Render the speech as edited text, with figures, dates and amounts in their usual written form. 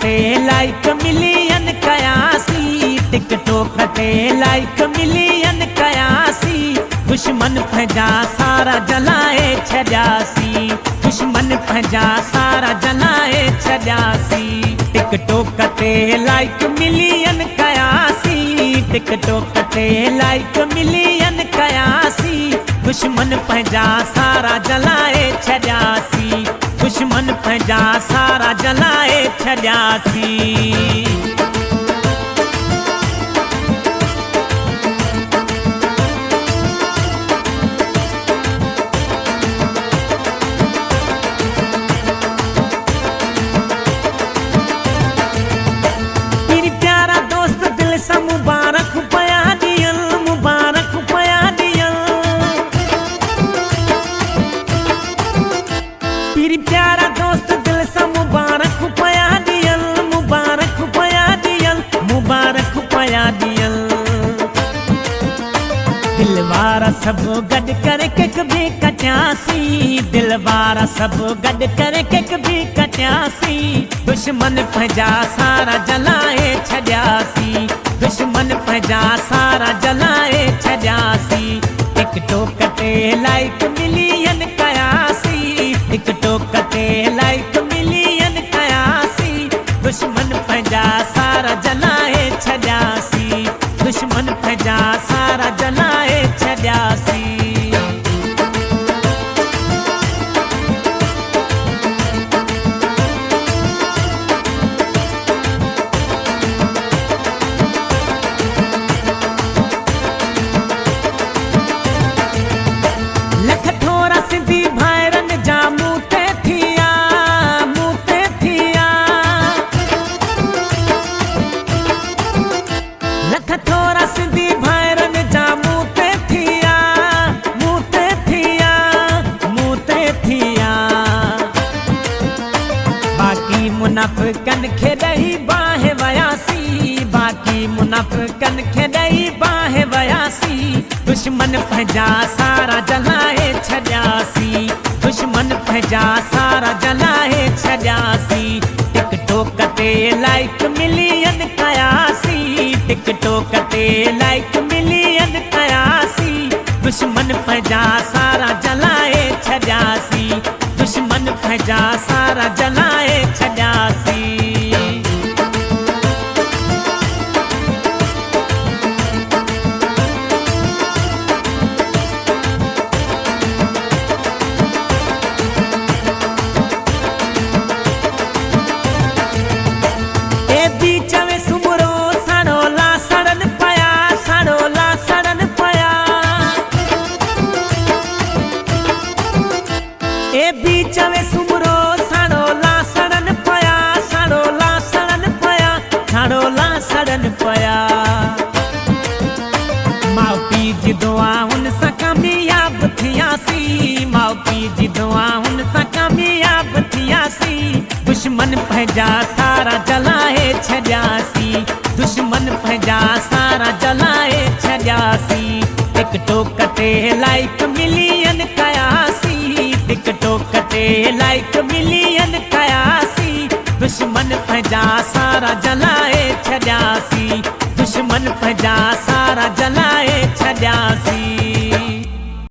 ते like million कयासी, TikTok ते like million कयासी, दुश्मन पंहिंजा सारा जलाए छॾियासी, दुश्मन पंहिंजा सारा जलाए छॾियासी। टिकटॉक ते लाइक मिलियन कयासी, टिकटॉक ते लाइक मिलियन कयासी, दुश्मन पंहिंजा सारा जलाए छॾियासी, दुश्मन पंहिंजा सारा जलाए छॾियासी। मुबारक पया दियल, मुबारक पया दियल, पीरी प्यारा दोस्त दिल सा मुबारक पया दियल, मुबारक पया दियल, मुबारक पया दियल। दिलवारा सब गड कर केक भी कटियासी, दिलवारा सब गड कर केक भी कटियासी, दुश्मन पंहिंजा सारा जलाए छॾियासी, दुश्मन पंहिंजा सारा जलाए छॾियासी। टिकटॉक ते लाइक मिलियन कयासी, टिकटॉक ते लाइक मिलियन कयासी, दुश्मन पंहिंजा सारा जलाए छॾियासी, दुश्मन पंहिंजा सारा जलाए छॾियासी। मुनाफ़िकन खे ॾही बाहि वयासी, बाक़ी मुनाफ़िकन खे ॾही बाहि वयासी, दुश्मन पंहिंजा सारा जलाए छॾियासी, दुश्मन पंहिंजा सारा जलाए छॾियासी। टिकटॉक ते लाइक मिलियन कयासी, टिकटॉक ते लाइक मिलियन कयासी, दुश्मन पंहिंजा सारा जलाए छॾियासी, दुश्मन पंहिंजा सारा जलाए छॾियासी। ए बीच में सुमरो सड़ोला सड़न पया, सड़ोला सड़न पया, ए बीच में सुमरो सड़ोला सड़न पया, सड़ोला सड़न पया, सड़ोला सड़न पया। माउ पीउ जी दुआउनि सां कामयाब थियासी, माउ पीउ जी दुआउनि सां कामयाब थियासी, दुश्मन पंहिंजा सारा जलाए छॾियासी, दुश्मन पंहिंजा सारा जलाए छॾियासी। टिकटॉक ते लाइक मिलियन कयासी, टिकटॉक ते लाइक मिलियन कयासी, दुश्मन पंहिंजा सारा जलाए छॾियासी, दुश्मन पंहिंजा सारा जलाए छॾियासी।